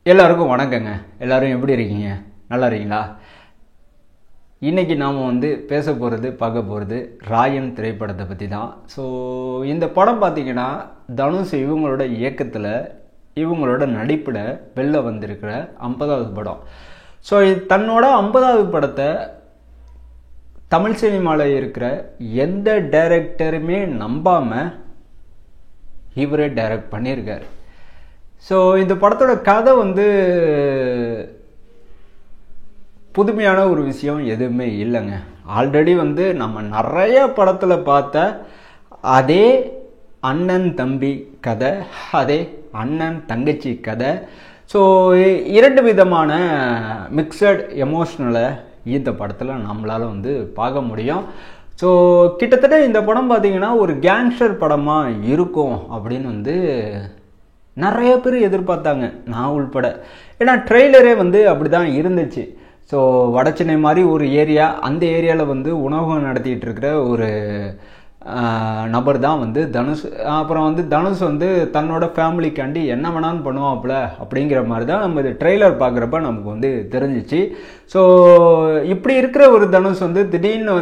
எல்லாருக்கும் வணக்கங்க. எல்லாரும் எப்படி இருக்கீங்க? நல்லா இருக்கீங்களா? இன்றைக்கி நாம் பேச போகிறது பார்க்க போகிறது ராயன் திரைப்படத்தை பற்றி தான். ஸோ இந்த படம் பார்த்திங்கன்னா தனுஷ் இவங்களோட இயக்கத்தில் இவங்களோட நடிப்பில் வெளில வந்திருக்கிற 50வது படம். ஸோ தன்னோட 50வது படத்தை தமிழ் சினிமாவில் இருக்கிற எந்த டைரக்டருமே நம்பாமல் இவரே டைரக்ட் பண்ணியிருக்காரு. ஸோ இந்த படத்தோட கதை புதுமையான ஒரு விஷயம் எதுவுமே இல்லைங்க. ஆல்ரெடி நம்ம நிறைய படத்தில் பார்த்த அதே அண்ணன் தம்பி கதை, அதே அண்ணன் தங்கச்சி கதை. ஸோ இரண்டு விதமான மிக்சட் எமோஷ்னலை இந்த படத்தில் நம்மளால் பார்க்க முடியும். ஸோ கிட்டத்தட்ட இந்த படம் பார்த்திங்கன்னா ஒரு கேங்ஸ்டர் படமாக இருக்கும் அப்படின்னு நிறைய பேர் எதிர்பார்த்தாங்க, நான் உள்பட. ஏன்னா ட்ரெய்லரே அப்படி தான் இருந்துச்சு. ஸோ வடச்சென்னை மாதிரி ஒரு ஏரியா, அந்த ஏரியாவில் உணவகம் நடத்திட்டு இருக்கிற ஒரு நபர் தான் தனுஷ். அப்புறம் தனுஷ் தன்னோட ஃபேமிலிக்காண்டி என்ன வேணாலும் பண்ணுவாப்புல அப்படிங்கிற மாதிரி தான் நம்ம இது ட்ரெய்லர் பார்க்குறப்ப நமக்கு தெரிஞ்சிச்சு. ஸோ இப்படி இருக்கிற ஒரு தனுஷ் திடீர்னு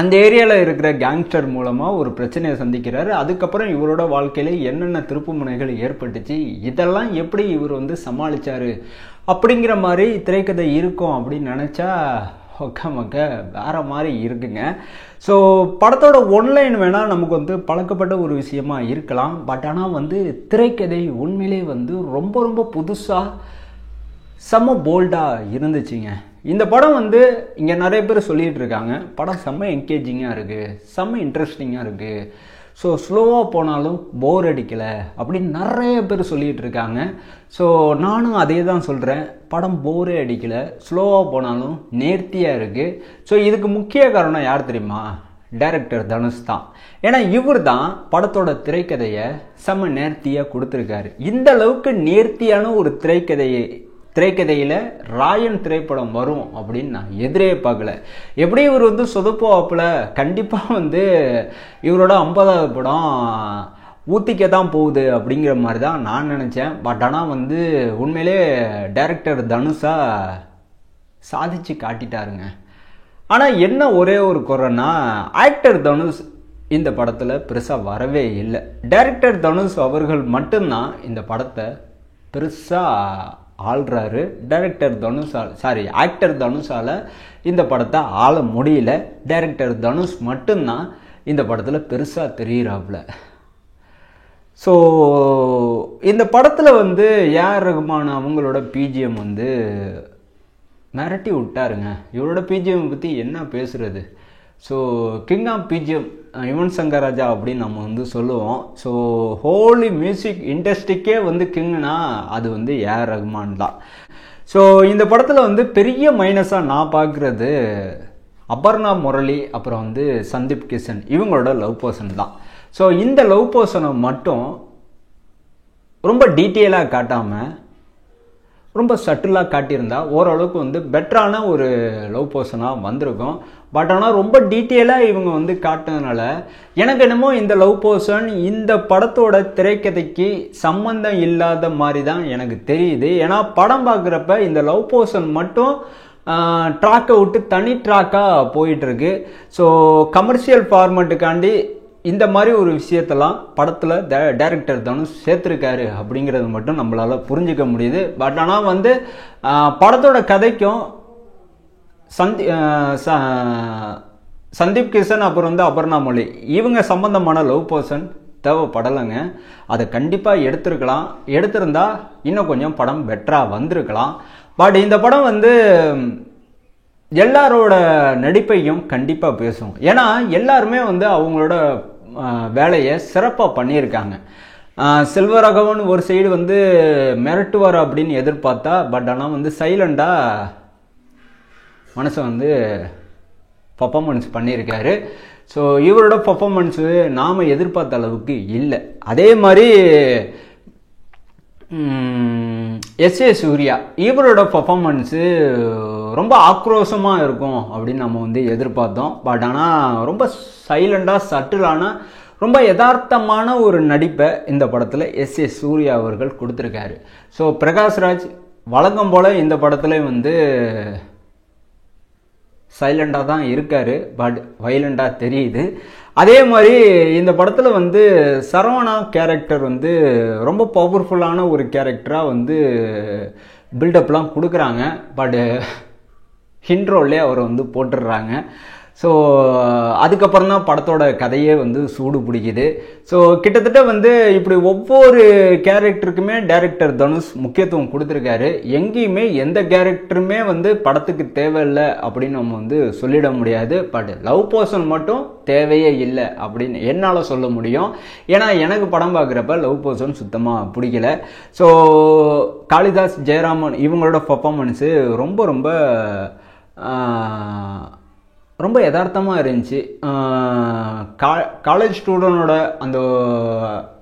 அந்த ஏரியாவில் இருக்கிற கேங்ஸ்டர் மூலமாக ஒரு பிரச்சனையை சந்திக்கிறாரு. அதுக்கப்புறம் இவரோட வாழ்க்கையில் என்னென்ன திருப்பு முனைகள் ஏற்பட்டுச்சு, இதெல்லாம் எப்படி இவர் சமாளித்தார் அப்படிங்கிற மாதிரி திரைக்கதை இருக்கும் அப்படின்னு நினச்சா மக்க வேறு மாதிரி இருக்குங்க. ஸோ படத்தோட ஒன்லைன் வேணால் நமக்கு பழக்கப்பட்ட ஒரு விஷயமா இருக்கலாம். பட் ஆனால் திரைக்கதை உண்மையிலே ரொம்ப ரொம்ப புதுசாக செம்ம போல்டாக இருந்துச்சுங்க. இந்த படம் இங்கே நிறைய பேர் சொல்லிகிட்டு இருக்காங்க, படம் செம்ம என்கேஜிங்காக இருக்குது, செம்ம இன்ட்ரெஸ்டிங்காக இருக்குது, ஸோ ஸ்லோவாக போனாலும் போர் அடிக்கலை அப்படின்னு நிறைய பேர் சொல்லிகிட்டு இருக்காங்க. ஸோ நானும் அதே தான் சொல்கிறேன், படம் போரே அடிக்கலை, ஸ்லோவாக போனாலும் நேர்த்தியாக இருக்குது. ஸோ இதுக்கு முக்கிய காரணம் யார் தெரியுமா? டைரக்டர் தனுஷ் தான். ஏன்னா இவர் தான் படத்தோட திரைக்கதையை செம்ம நேர்த்தியாக கொடுத்துருக்காரு. இந்த அளவுக்கு நேர்த்தியான ஒரு திரைக்கதையில் ராயன் திரைப்படம் வரும் அப்படின்னு நான் எதிரே பார்க்கல. எப்படி இவர் சொதப்புவாப்பில் கண்டிப்பாக இவரோட 50வது படம் ஊத்திக்க தான் போகுது அப்படிங்கிற மாதிரி தான் நான் நினச்சேன். பட் ஆனால் உண்மையிலே டைரக்டர் தனுஷாக சாதிச்சு காட்டிட்டாருங்க. ஆனால் என்ன ஒரே ஒரு குறைன்னா, ஆக்டர் தனுஷ் இந்த படத்தில் பெருசாக வரவே இல்லை. டைரக்டர் தனுஷ் அவர்கள் மட்டும்தான் இந்த படத்தை பெருசாக ஆள்றாரு. ஆக்டர் தனுஷால் இந்த படத்தை ஆள முடியல. டைரக்டர் தனுஷ் மட்டும்தான் இந்த படத்தில் பெருசாக தெரிகிறாப்புல. ஸோ இந்த படத்தில் ஏஆர் ரஹ்மான் அவங்களோட பிஜிஎம் மிரட்டி விட்டாருங்க. இவரோட பிஜிஎம் பற்றி என்ன பேசுகிறது? So king of BGM Yuvan Shankar Raja அப்படின்னு நம்ம சொல்லுவோம். ஸோ ஹோலி மியூசிக் இண்டஸ்ட்ரிக்கே கிங்குனா அது ஏஆர் ரஹ்மான் தான். ஸோ இந்த படத்தில் பெரிய மைனஸாக நான் பார்க்குறது அபர்ணா முரளி அப்புறம் சந்தீப் கிஷன் இவங்களோட லவ் பர்சன் தான். ஸோ இந்த லவ் பர்சனை மட்டும் ரொம்ப டீட்டெயிலாக காட்டாமல் ரொம்ப சட்டிலாக காட்டியிருந்தா ஓரளவுக்கு பெட்டரான ஒரு லவ் பர்சனாக வந்திருக்கும். பட் ஆனால் ரொம்ப டீட்டெயிலாக இவங்க காட்டினதுனால எனக்கு என்னமோ இந்த லவ் பர்சன் இந்த படத்தோட திரைக்கதைக்கு சம்பந்தம் இல்லாத மாதிரி தான் எனக்கு தெரியுது. ஏன்னா படம் பார்க்குறப்ப இந்த லவ் பர்சன் மட்டும் ட்ராக்கை விட்டு தனி ட்ராக்காக போயிட்டுருக்கு. ஸோ கமர்ஷியல் ஃபார்மேட்டுக்காண்டி இந்த மாதிரி ஒரு விஷயத்தெல்லாம் படத்தில் டைரக்டர் தனுஷ் சேர்த்துருக்காரு அப்படிங்கிறது மட்டும் நம்மளால் புரிஞ்சிக்க முடியுது. பட் ஆனால் படத்தோட கதைக்கும் சந்தீப் கிஷன் அப்புறம் அபர்ணா மொழி இவங்க சம்பந்தமான லவ் பர்சன் தேவைப்படலைங்க. அதை கண்டிப்பாக எடுத்திருந்தா இன்னும் கொஞ்சம் படம் பெட்டராக வந்திருக்கலாம். பட் இந்த படம் எல்லாரோட நடிப்பையும் கண்டிப்பாக பேசும். ஏன்னா எல்லாருமே அவங்களோட வேலையை சிறப்பாக பண்ணியிருக்காங்க. செல்வராகவன் ஒரு சைடு மிரட்டுவார் அப்படின்னு எதிர்பார்த்தா, பட் ஆனால் சைலண்டாக மனசை பர்ஃபார்மன்ஸ் பண்ணியிருக்காரு. ஸோ இவரோட பர்ஃபார்மன்ஸு நாம் எதிர்பார்த்த அளவுக்கு இல்லை. அதே மாதிரி எஸ்.ஏ. சூர்யா இவரோட பர்ஃபார்மன்ஸு ரொம்ப ஆக்ரோஷமாக இருக்கும் அப்படின்னு நம்ம எதிர்பார்த்தோம். பட் ஆனால் ரொம்ப சைலண்டாக சட்டிலான ரொம்ப யதார்த்தமான ஒரு நடிப்பை இந்த படத்தில் எஸ் சூர்யா அவர்கள் கொடுத்துருக்காரு. ஸோ பிரகாஷ்ராஜ் வழக்கம் போல் இந்த படத்தில் வந்து சைலண்டாக தான் இருக்கார், பட் வைலண்டாக தெரியுது. அதே மாதிரி இந்த படத்தில் வந்து சரவணா கேரக்டர் வந்து ரொம்ப பவர்ஃபுல்லான ஒரு கேரக்டராக வந்து பில்டப்லாம் கொடுக்குறாங்க. பட் இன்ட்ரோலே அவரை வந்து போட்டுடுறாங்க. ஸோ அதுக்கப்புறம் தான் படத்தோட கதையே வந்து சூடு பிடிக்குது. ஸோ கிட்டத்தட்ட வந்து இப்படி ஒவ்வொரு கேரக்டருக்குமே டைரக்டர் தனுஷ் முக்கியத்துவம் கொடுத்துருக்காரு. எங்கேயுமே எந்த கேரக்டருமே வந்து படத்துக்கு தேவையில்லை அப்படின்னு நம்ம வந்து சொல்லிட முடியாது. பட் லவ் போர்ஷன் மட்டும் தேவையே இல்லை அப்படின்னு என்னால் சொல்ல முடியும். ஏன்னா எனக்கு படம் பார்க்குறப்ப லவ் போர்ஷன் சுத்தமாக பிடிக்கல. ஸோ காளிதாஸ், ஜெயராமன் இவங்களோட பர்ஃபார்மன்ஸு ரொம்ப ரொம்ப ரொம்ப யதார்த்தமாக இருந்துச்சு. காலேஜ் ஸ்டூடெண்டோட அந்த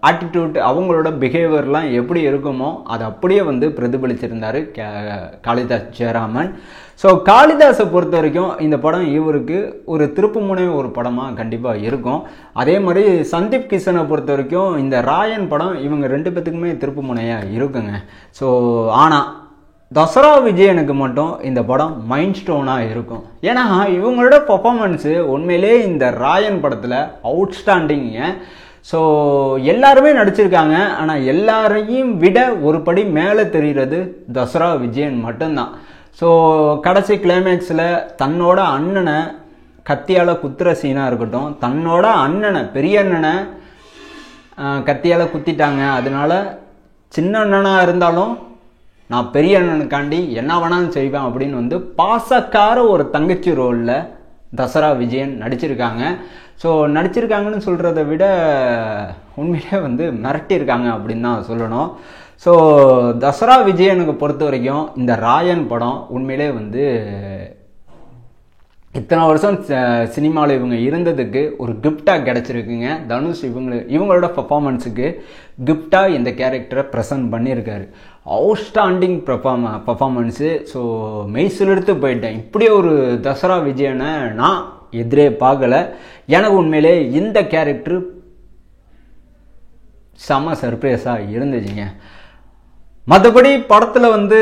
ஆட்டிடியூட், அவங்களோட பிஹேவியர்லாம் எப்படி இருக்குமோ அதை அப்படியே வந்து பிரதிபலிச்சிருந்தார் காளிதாஸ் ஜெயராமன். ஸோ காளிதாஸை பொறுத்த வரைக்கும் இந்த படம் இவருக்கு ஒரு திருப்புமுனை ஒரு படமாக கண்டிப்பாக இருக்கும். அதே மாதிரி சந்தீப் கிஷனை பொறுத்த வரைக்கும் இந்த ராயன் படம் இவங்க 2 பேத்துக்குமே திருப்புமுனையாக இருக்குங்க. ஸோ ஆனால் தசரா விஜயனுக்கு மட்டும் இந்த படம் மைண்ட் ஸ்டோனாக இருக்கும். ஏன்னா இவங்களோட பர்ஃபார்மன்ஸு உண்மையிலே இந்த ராயன் படத்தில் அவுட்ஸ்டாண்டிங்க. ஸோ எல்லாருமே நடிச்சிருக்காங்க. ஆனால் எல்லாரையும் விட ஒரு படி மேலே தெரிகிறது தசரா விஜயன் மட்டும்தான். ஸோ கடைசி கிளைமேக்ஸில் தன்னோட அண்ணனை கத்தியால் குத்துற சீனாக இருக்கட்டும், தன்னோட அண்ணனை பெரிய அண்ணனை கத்தியால் குத்திட்டாங்க, அதனால சின்ன அண்ணனாக இருந்தாலும் நான் பெரிய அண்ணனுக்காண்டி என்ன வேணாலும் செய்வேன் அப்படின்னு வந்து பாசக்கார ஒரு தங்கச்சி ரோலில் தசரா விஜயன் நடிச்சிருக்காங்க. ஸோ நடிச்சிருக்காங்கன்னு சொல்கிறத விட உண்மையிலே வந்து மிரட்டியிருக்காங்க அப்படின்னு தான் சொல்லணும். ஸோ தசரா விஜயனுக்கு பொறுத்த வரைக்கும் இந்த ராயன் படம் உண்மையிலே வந்து இத்தனை வருஷம் சினிமாவில் இவங்க இருந்ததுக்கு ஒரு கிஃப்டாக கிடச்சிருக்குங்க. தனுஷ் இவங்களோட பர்ஃபார்மன்ஸுக்கு கிஃப்டாக இந்த கேரக்டரை ப்ரெசன்ட் பண்ணியிருக்காரு. Outstanding performance. ஸோ மெய்சிலிருத்து போயிட்டேன். இப்படி ஒரு தசரா விஜயனை நான் எதிரே பார்க்கல. எனக்கு உண்மையிலே இந்த கேரக்டர் செம சர்ப்ரைஸாக இருந்துச்சுங்க. மற்றபடி படத்தில் வந்து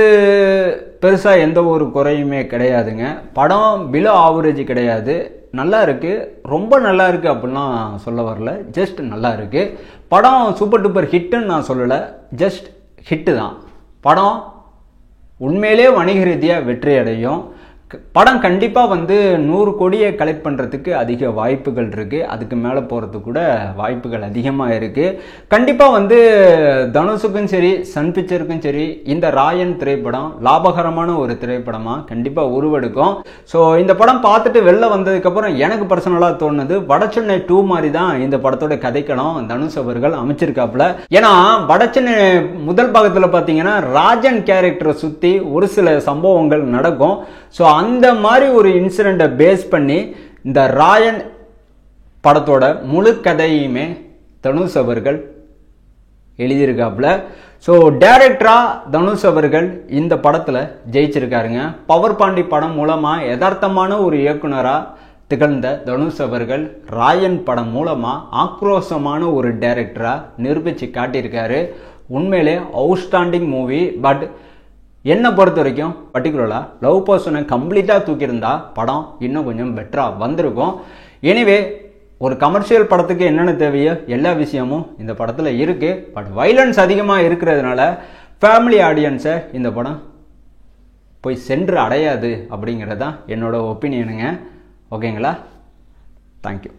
பெருசாக எந்த ஒரு குறையுமே கிடையாதுங்க. படம் பிலோ ஆவரேஜ் கிடையாது, நல்லா இருக்குது, ரொம்ப நல்லா இருக்குது அப்படின்லாம் சொல்ல வரல, ஜஸ்ட் நல்லா இருக்குது. படம் சூப்பர் டூப்பர் ஹிட்டுன்னு நான் சொல்லலை, ஜஸ்ட் ஹிட்டு தான். படம் உண்மையிலே வணிக ரீதியாக வெற்றி அடையும். படம் கண்டிப்பாக வந்து 100 கோடியை கலெக்ட் பண்ணுறதுக்கு அதிக வாய்ப்புகள் இருக்குது. அதுக்கு மேலே போகிறதுக்கு கூட வாய்ப்புகள் அதிகமாக இருக்குது. கண்டிப்பாக வந்து தனுஷுக்கும் சரி சன் பிக்சருக்கும் சரி இந்த ராயன் திரைப்படம் லாபகரமான ஒரு திரைப்படமாக கண்டிப்பாக உருவெடுக்கும். ஸோ இந்த படம் பார்த்துட்டு வெளில வந்ததுக்கப்புறம் எனக்கு பர்சனலாக தோணுது வடச்சென்னை 2 மாதிரி தான் இந்த படத்தோட கதைக்களம் தனுஷ் அவர்கள் அமைச்சிருக்காப்புல. ஏன்னா வடச்சென்னை முதல் பாகத்தில் பார்த்தீங்கன்னா ராஜன் கேரக்டரை சுற்றி ஒரு சில சம்பவங்கள் நடக்கும். ஸோ அந்த மாதிரி ஒரு இன்சிடெண்ட்டை பேஸ் பண்ணி இந்த ராயன் படத்தோட முழு கதையுமே தனுஷ் அவர்கள் எழுதியிருக்காப்புல. ஸோ டைரக்டரா தனுஷ் அவர்கள் இந்த படத்தில் ஜெயிச்சிருக்காருங்க. பவர் பாண்டி படம் மூலமாக யதார்த்தமான ஒரு இயக்குனராக திகழ்ந்த தனுஷ் அவர்கள் ராயன் படம் மூலமாக ஆக்ரோஷமான ஒரு டைரக்டராக நிரூபித்து காட்டியிருக்காரு. உண்மையிலே அவுட்ஸ்டாண்டிங் மூவி. பட் என்னை பொறுத்த வரைக்கும் பர்டிகுலராக லவ் பர்சனை கம்ப்ளீட்டாக தூக்கியிருந்தா படம் இன்னும் கொஞ்சம் பெட்டராக வந்திருக்கும். எனிவே ஒரு கமர்ஷியல் படத்துக்கு என்னென்ன தேவையோ எல்லா விஷயமும் இந்த படத்தில் இருக்குது. பட் வைலன்ஸ் அதிகமாக இருக்கிறதுனால ஃபேமிலி ஆடியன்ஸை இந்த படம் போய் சென்று அடையாது அப்படிங்கிறது தான் என்னோட ஒப்பீனியனுங்க. ஓகேங்களா? தேங்க்யூ.